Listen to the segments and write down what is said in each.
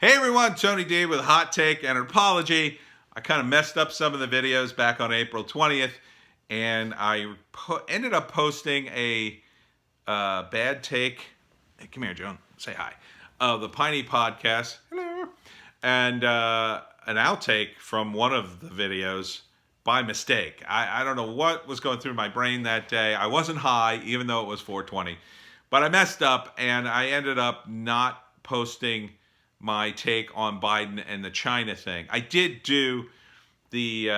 Hey everyone, Tony D with a hot take and an apology. I kind of messed up some of the videos back on April 20th, and I ended up posting a bad take. Hey, come here, Joan. Say hi. Of the Piney podcast. Hello. And an outtake from one of the videos by mistake. I don't know what was going through my brain that day. I wasn't high, even though it was 420. But I messed up, and I ended up not posting my take on Biden and the China thing. I did do the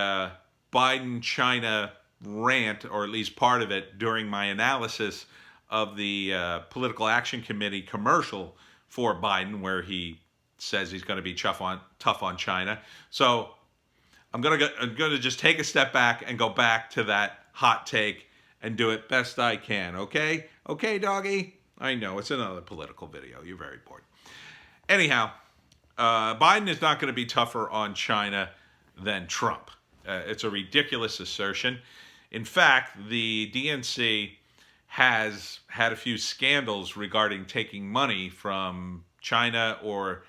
Biden China rant, or at least part of it, during my analysis of the Political Action Committee commercial for Biden, where he says he's going to be tough on China. So I'm gonna just take a step back and go back to that hot take and do it best I can. Okay, doggy. I know it's another political video. You're very bored. Anyhow, Biden is not going to be tougher on China than Trump. It's a ridiculous assertion. In fact, the DNC has had a few scandals regarding taking money from China or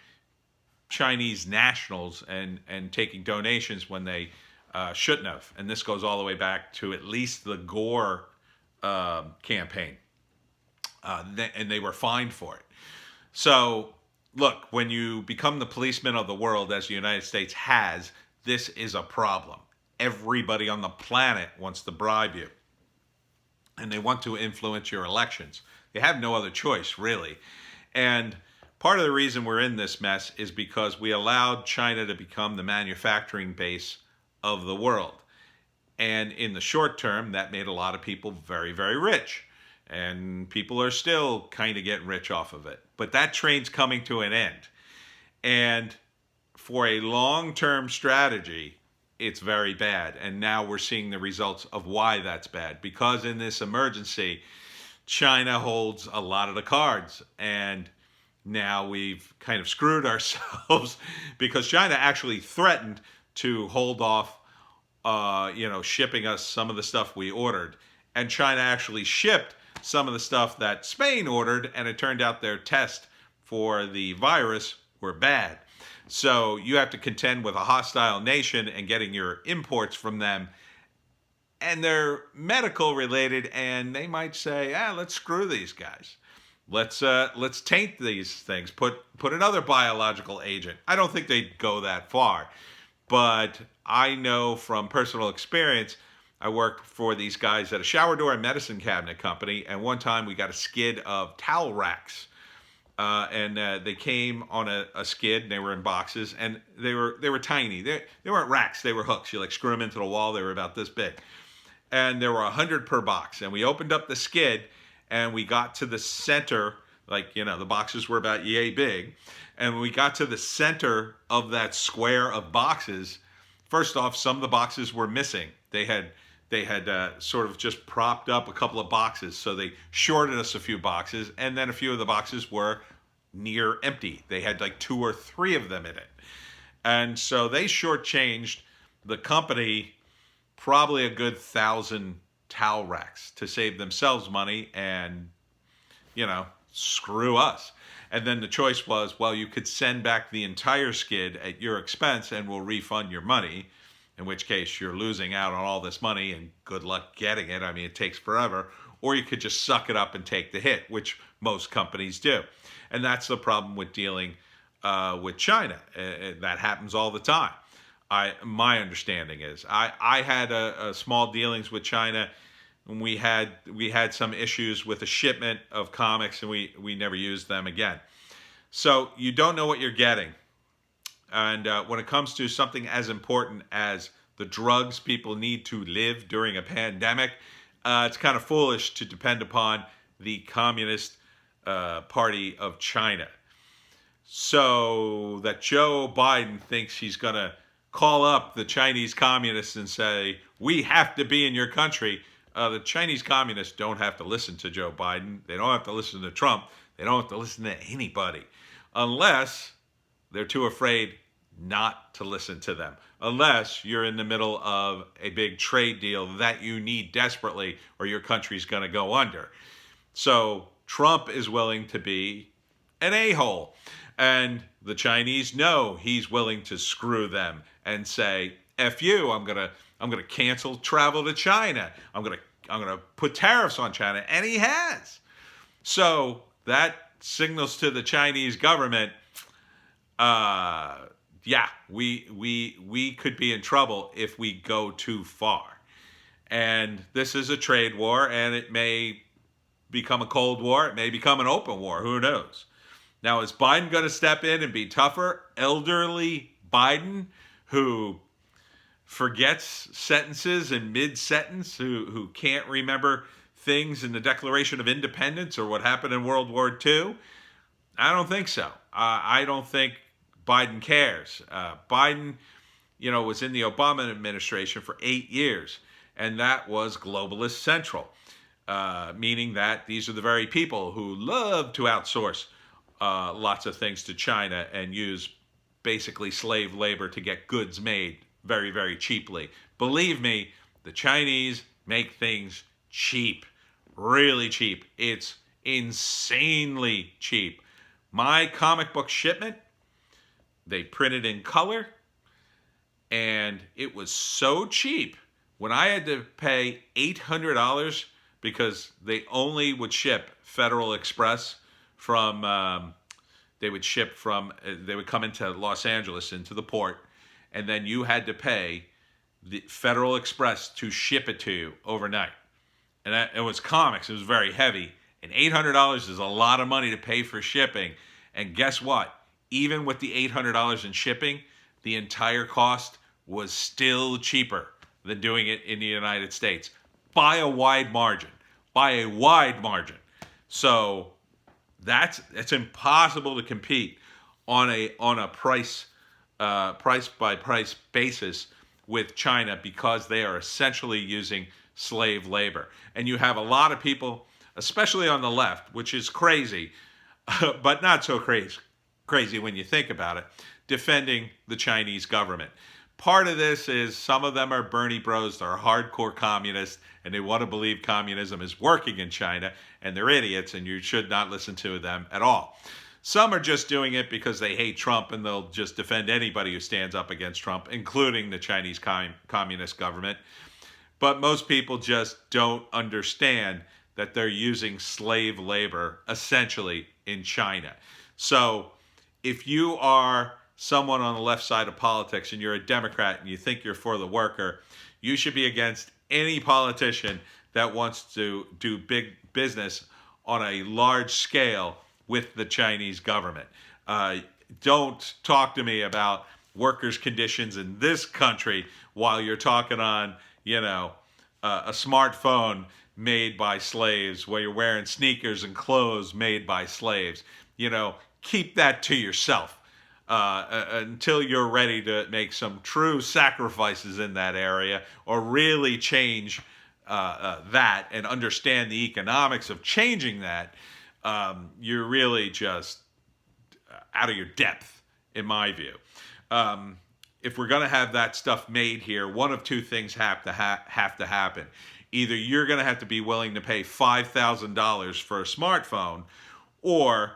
Chinese nationals and taking donations when they shouldn't have. And this goes all the way back to at least the Gore campaign. And they were fined for it. So, look, when you become the policeman of the world, as the United States has, this is a problem. Everybody on the planet wants to bribe you. And they want to influence your elections. They have no other choice, really. And part of the reason we're in this mess is because we allowed China to become the manufacturing base of the world. And in the short term, that made a lot of people very, very rich. And people are still kind of getting rich off of it. But that train's coming to an end. And for a long-term strategy, it's very bad. And now we're seeing the results of why that's bad. Because in this emergency, China holds a lot of the cards. And now we've kind of screwed ourselves because China actually threatened to hold off, shipping us some of the stuff we ordered. And China actually shipped some of the stuff that Spain ordered, and it turned out their tests for the virus were bad. So you have to contend with a hostile nation and getting your imports from them. And they're medical related, and they might say, let's screw these guys. Let's taint these things. Put another biological agent. I don't think they'd go that far. But I know from personal experience, I worked for these guys at a shower door and medicine cabinet company, and one time we got a skid of towel racks, and they came on a skid, and they were in boxes, and they were tiny. They weren't racks; they were hooks. You screw them into the wall. They were about this big, and there were 100 per box. And we opened up the skid, and we got to the center, the boxes were about yay big, and when we got to the center of that square of boxes, first off, some of the boxes were missing. They had sort of just propped up a couple of boxes, so they shorted us a few boxes, and then a few of the boxes were near empty. They had 2 or 3 of them in it. And so they shortchanged the company probably a good 1,000 towel racks to save themselves money and, screw us. And then the choice was, well, you could send back the entire skid at your expense and we'll refund your money, in which case you're losing out on all this money and good luck getting it. I mean, it takes forever. Or you could just suck it up and take the hit, which most companies do. And that's the problem with dealing with China. That happens all the time. My understanding is I had a small dealings with China. And we had some issues with a shipment of comics, and we never used them again. So you don't know what you're getting. And when it comes to something as important as the drugs people need to live during a pandemic, it's kind of foolish to depend upon the Communist Party of China. So that Joe Biden thinks he's going to call up the Chinese communists and say, we have to be in your country. The Chinese communists don't have to listen to Joe Biden. They don't have to listen to Trump. They don't have to listen to anybody unless they're too afraid not to listen to them. Unless you're in the middle of a big trade deal that you need desperately or your country's going to go under. So Trump is willing to be an a-hole. And the Chinese know he's willing to screw them and say, "F you, I'm gonna cancel travel to China. I'm gonna put tariffs on China," and he has. So that signals to the Chinese government, yeah, we could be in trouble if we go too far. And this is a trade war, and it may become a Cold War. It may become an open war. Who knows? Now, is Biden going to step in and be tougher? Elderly Biden, who forgets sentences in mid-sentence, who can't remember things in the Declaration of Independence or what happened in World War II? I don't think so. I don't think Biden cares. Biden, was in the Obama administration for 8 years, and that was globalist central, meaning that these are the very people who love to outsource lots of things to China and use basically slave labor to get goods made very, very cheaply. Believe me, the Chinese make things cheap, really cheap. It's insanely cheap. My comic book shipment, they printed in color, and it was so cheap. When I had to pay $800 because they only would ship Federal Express from, they would come into Los Angeles, into the port, and then you had to pay the Federal Express to ship it to you overnight. And it was comics. It was very heavy. And $800 is a lot of money to pay for shipping. And guess what? Even with the $800 in shipping, the entire cost was still cheaper than doing it in the United States by a wide margin. By a wide margin. So it's impossible to compete on a price by price basis with China, because they are essentially using slave labor. And you have a lot of people, especially on the left, which is crazy, but not so crazy when you think about it, defending the Chinese government. Part of this is some of them are Bernie bros, they're hardcore communists, and they want to believe communism is working in China, and they're idiots, and you should not listen to them at all. Some are just doing it because they hate Trump, and they'll just defend anybody who stands up against Trump, including the Chinese communist government. But most people just don't understand that they're using slave labor, essentially, in China. So if you are someone on the left side of politics and you're a Democrat and you think you're for the worker, you should be against any politician that wants to do big business on a large scale with the Chinese government. Don't talk to me about workers' conditions in this country while you're talking on, a smartphone made by slaves, while you're wearing sneakers and clothes made by slaves. Keep that to yourself until you're ready to make some true sacrifices in that area, or really change that and understand the economics of changing that. You're really just out of your depth, in my view. If we're going to have that stuff made here, one of two things have to happen. Either you're going to have to be willing to pay $5,000 for a smartphone, or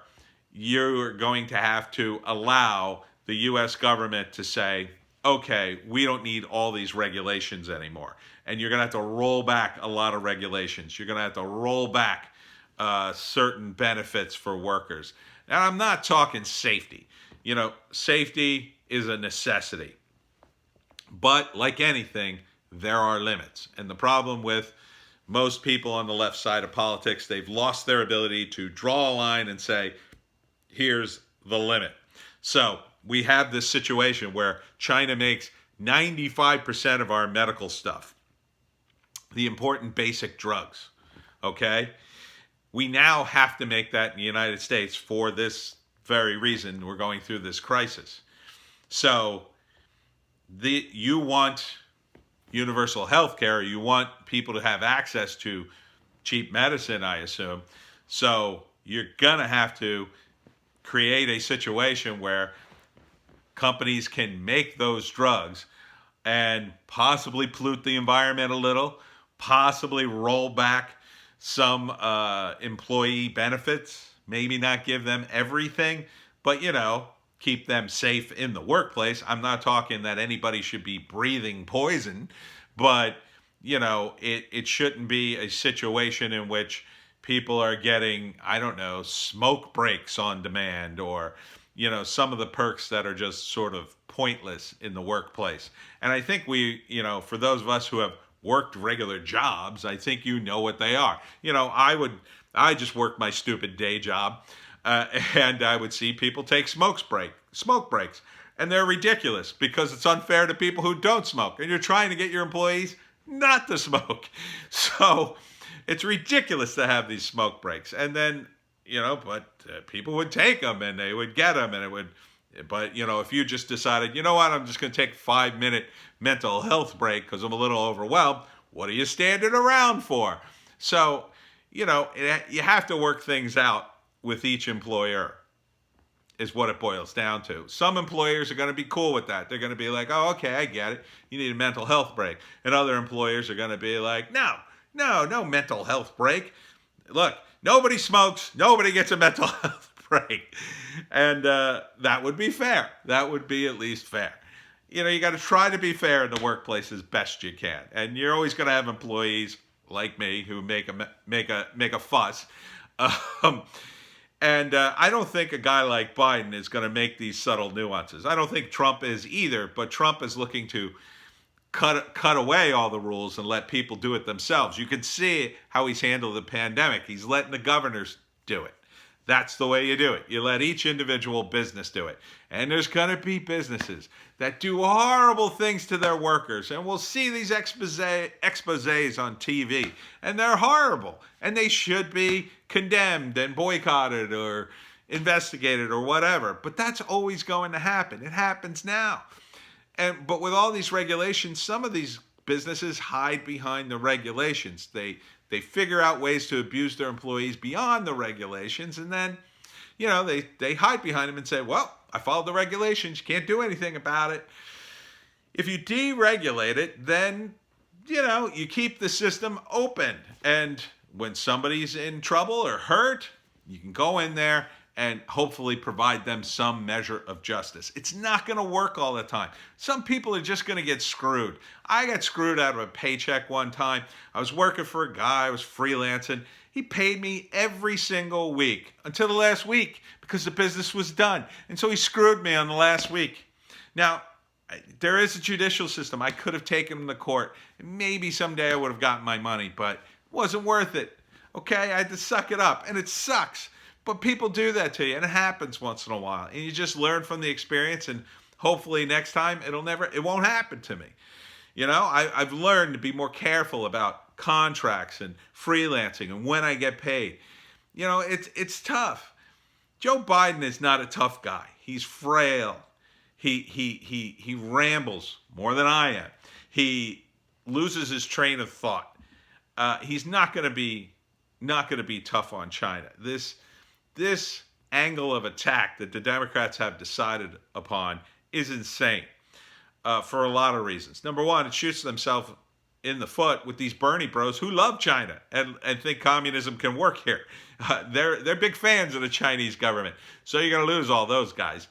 you're going to have to allow the U.S. government to say, okay, we don't need all these regulations anymore. And you're going to have to roll back a lot of regulations. You're going to have to roll back certain benefits for workers. Now, I'm not talking safety. Safety is a necessity. But like anything, there are limits. And the problem with most people on the left side of politics, they've lost their ability to draw a line and say, here's the limit. So we have this situation where China makes 95% of our medical stuff, the important basic drugs, okay? We now have to make that in the United States for this very reason. We're going through this crisis. So you want universal health care, you want people to have access to cheap medicine, I assume. So you're going to have to create a situation where companies can make those drugs and possibly pollute the environment a little, possibly roll back some employee benefits, maybe not give them everything, but keep them safe in the workplace. I'm not talking that anybody should be breathing poison, but it shouldn't be a situation in which people are getting, I don't know, smoke breaks on demand, or some of the perks that are just sort of pointless in the workplace. And I think for those of us who have worked regular jobs, I think what they are. I just worked my stupid day job, and I would see people take smoke breaks, and they're ridiculous because it's unfair to people who don't smoke, and you're trying to get your employees not to smoke. So it's ridiculous to have these smoke breaks, and then but people would take them and they would get them, and it would. But if you just decided, what, I'm just going to take a 5-minute mental health break because I'm a little overwhelmed, what are you standing around for? So you have to work things out with each employer, is what it boils down to. Some employers are going to be cool with that. They're going to be like, oh, okay, I get it. You need a mental health break. And other employers are going to be like, no mental health break. Look, nobody smokes. Nobody gets a mental health break. And that would be fair. That would be at least fair. You got to try to be fair in the workplace as best you can. And you're always going to have employees like me who make a fuss. And I don't think a guy like Biden is going to make these subtle nuances. I don't think Trump is either, but Trump is looking to cut away all the rules and let people do it themselves. You can see how he's handled the pandemic. He's letting the governors do it. That's the way you do it. You let each individual business do it. And there's going to be businesses that do horrible things to their workers. And we'll see these exposés on TV. And they're horrible. And they should be condemned and boycotted or investigated or whatever. But that's always going to happen. It happens now. But with all these regulations, some of these businesses hide behind the regulations. They figure out ways to abuse their employees beyond the regulations, and then, they hide behind them and say, well, I followed the regulations. You can't do anything about it. If you deregulate it, then, you keep the system open. And when somebody's in trouble or hurt, you can go in there and hopefully provide them some measure of justice. It's not going to work all the time. Some people are just going to get screwed. I got screwed out of a paycheck one time. I was working for a guy. I was freelancing. He paid me every single week until the last week because the business was done. And so he screwed me on the last week. Now, there is a judicial system. I could have taken him to court. Maybe someday I would have gotten my money, but it wasn't worth it. Okay? I had to suck it up, and it sucks. But people do that to you, and it happens once in a while. And you just learn from the experience, and hopefully next time it won't happen to me. I've learned to be more careful about contracts and freelancing and when I get paid. It's tough. Joe Biden is not a tough guy. He's frail. He rambles more than I am. He loses his train of thought. He's not going to be tough on China. This angle of attack that the Democrats have decided upon is insane for a lot of reasons. Number one, it shoots themselves in the foot with these Bernie bros who love China and think communism can work here. They're big fans of the Chinese government. So you're going to lose all those guys,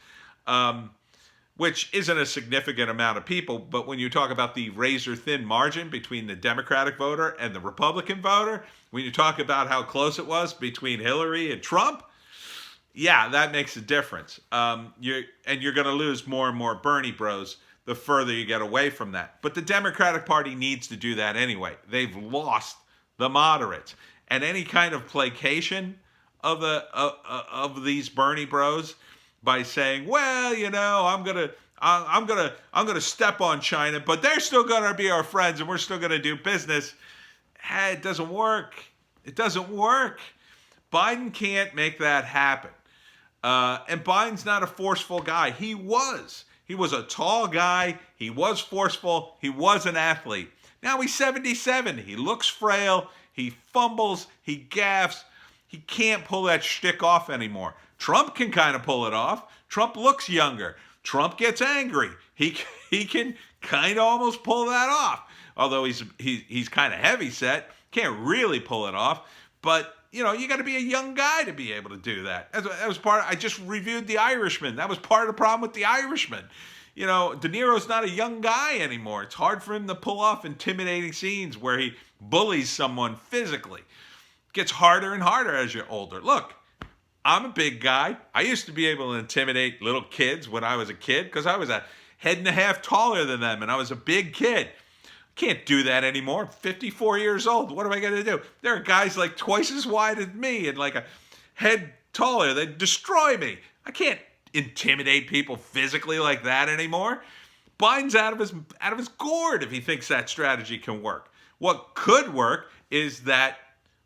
which isn't a significant amount of people. But when you talk about the razor-thin margin between the Democratic voter and the Republican voter, when you talk about how close it was between Hillary and Trump, yeah, that makes a difference. You're going to lose more and more Bernie bros the further you get away from that. But the Democratic Party needs to do that anyway. They've lost the moderates, and any kind of placation of these Bernie bros by saying, well, I'm gonna step on China, but they're still gonna be our friends, and we're still gonna do business. It doesn't work. It doesn't work. Biden can't make that happen. And Biden's not a forceful guy. He was a tall guy. He was forceful. He was an athlete. Now he's 77. He looks frail. He fumbles. He gaffes. He can't pull that shtick off anymore. Trump can kind of pull it off. Trump looks younger. Trump gets angry. He can kind of almost pull that off. Although he's kind of heavy set. Can't really pull it off. But you know, you got to be a young guy to be able to do that. That was part. I just reviewed The Irishman. That was part of the problem with The Irishman. You know, De Niro's not a young guy anymore. It's hard for him to pull off intimidating scenes where he bullies someone physically. It gets harder and harder as you're older. Look, I'm a big guy. I used to be able to intimidate little kids when I was a kid because I was a head and a half taller than them and I was a big kid. Can't do that anymore. I'm 54 years old. What am I going to do? There are guys like twice as wide as me and like a head taller. They'd destroy me. I can't intimidate people physically like that anymore. Biden's out of his gourd if he thinks that strategy can work. What could work is that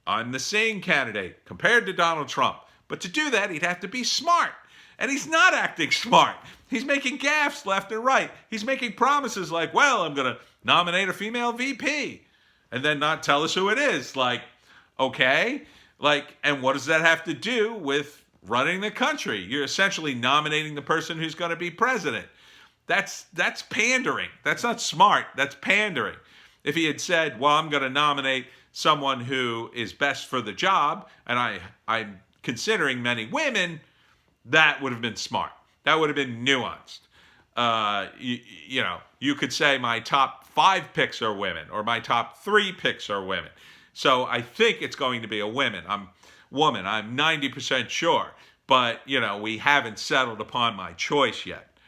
I'm the sane candidate compared to Donald Trump. But to do that, he'd have to be smart. And he's not acting smart. He's making gaffes left and right. He's making promises like, well, I'm going to nominate a female VP. And then not tell us who it is. Like, okay. Like, and what does that have to do with running the country? You're essentially nominating the person who's going to be president. That's pandering. That's not smart. That's pandering. If he had said, well, I'm going to nominate someone who is best for the job, and I'm considering many women, that would have been smart. That would have been nuanced. You know, you could say my top 5 picks are women, or my top 3 picks are women. So I think it's going to be a woman. I'm 90% sure. But, you know, we haven't settled upon my choice yet.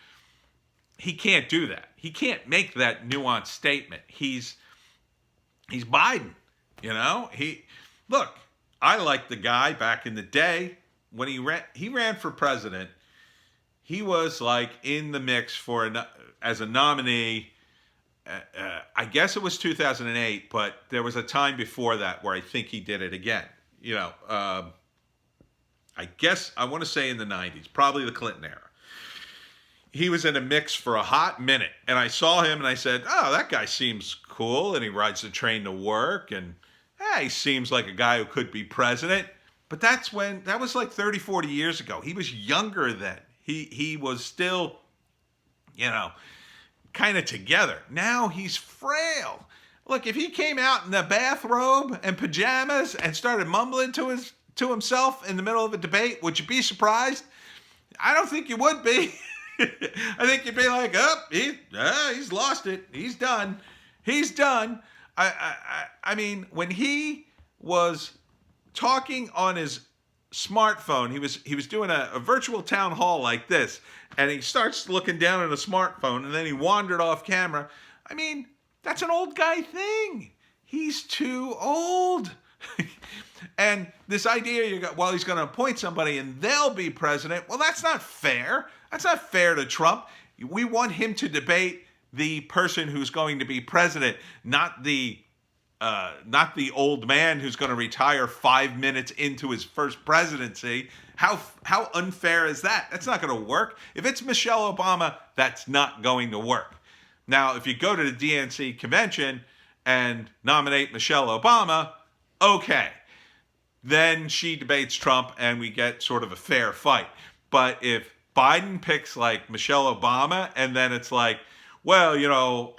He can't do that. He can't make that nuanced statement. He's Biden, you know? Look, I liked the guy back in the day when he ran for president. He was like in the mix as a nominee. I guess it was 2008, but there was a time before that where I think he did it again. You know, I guess I want to say in the 90s, probably the Clinton era. He was in a mix for a hot minute, and I saw him and I said, oh, that guy seems cool, and he rides the train to work, and he seems like a guy who could be president. But that was like 30, 40 years ago. He was younger then. He was still, you know, kind of together. Now he's frail. Look, if he came out in a bathrobe and pajamas and started mumbling to himself in the middle of a debate, would you be surprised? I don't think you would be. I think you'd be like, he's lost it. He's done. He's done. I mean, when he was talking on his smartphone, he was doing a virtual town hall like this, and he starts looking down at a smartphone, and then he wandered off camera. I mean, that's an old guy thing. He's too old. And this idea he's going to appoint somebody and they'll be president. Well, that's not fair. That's not fair to Trump. We want him to debate the person who's going to be president, not the old man who's going to retire 5 minutes into his first presidency. How unfair is that? That's not going to work. If it's Michelle Obama, that's not going to work. Now, if you go to the DNC convention and nominate Michelle Obama, okay. Then she debates Trump and we get sort of a fair fight. But if Biden picks like Michelle Obama and then it's like, well, you know,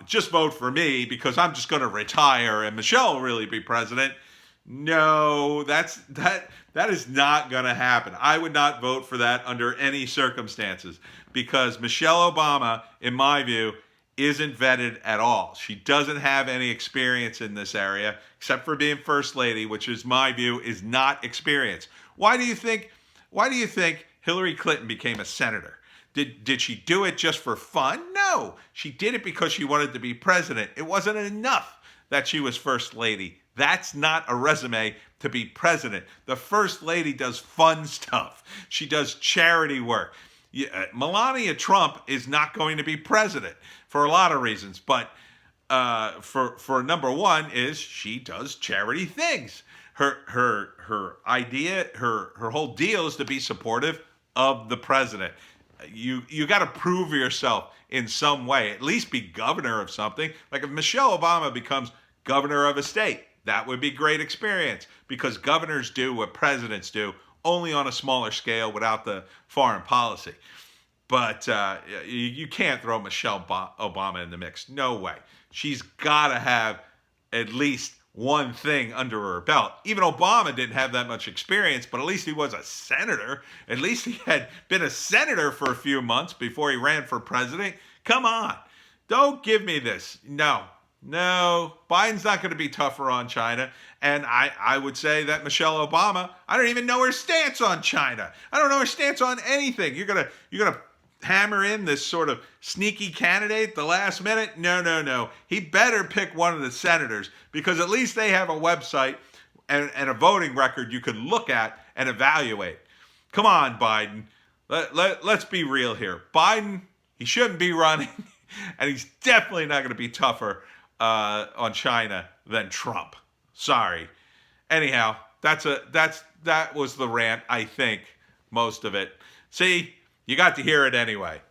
just vote for me because I'm just going to retire and Michelle will really be president. No, that is not going to happen. I would not vote for that under any circumstances because Michelle Obama, in my view, isn't vetted at all. She doesn't have any experience in this area except for being first lady, which is my view is not experience. Why do you think Hillary Clinton became a senator? Did she do it just for fun? No, she did it because she wanted to be president. It wasn't enough that she was first lady. That's not a resume to be president. The first lady does fun stuff. She does charity work. Melania Trump is not going to be president for a lot of reasons, but for number one is she does charity things. Her idea, her whole deal is to be supportive of the president. You got to prove yourself in some way. At least be governor of something. Like if Michelle Obama becomes governor of a state, that would be great experience because governors do what presidents do, only on a smaller scale without the foreign policy. But you can't throw Michelle Obama in the mix. No way. She's got to have at least one thing under her belt. Even Obama didn't have that much experience, but at least he was a senator. At least he had been a senator for a few months before he ran for president. Come on. Don't give me this. No, Biden's not going to be tougher on China. And I would say that Michelle Obama, I don't even know her stance on China. I don't know her stance on anything. You're gonna hammer in this sort of sneaky candidate at the last minute? No. He better pick one of the senators, because at least they have a website and a voting record you can look at and evaluate. Come on, Biden. Let's be real here. Biden, he shouldn't be running, and he's definitely not going to be tougher on China than Trump. Sorry. Anyhow, that was the rant, I think, most of it. See, you got to hear it anyway.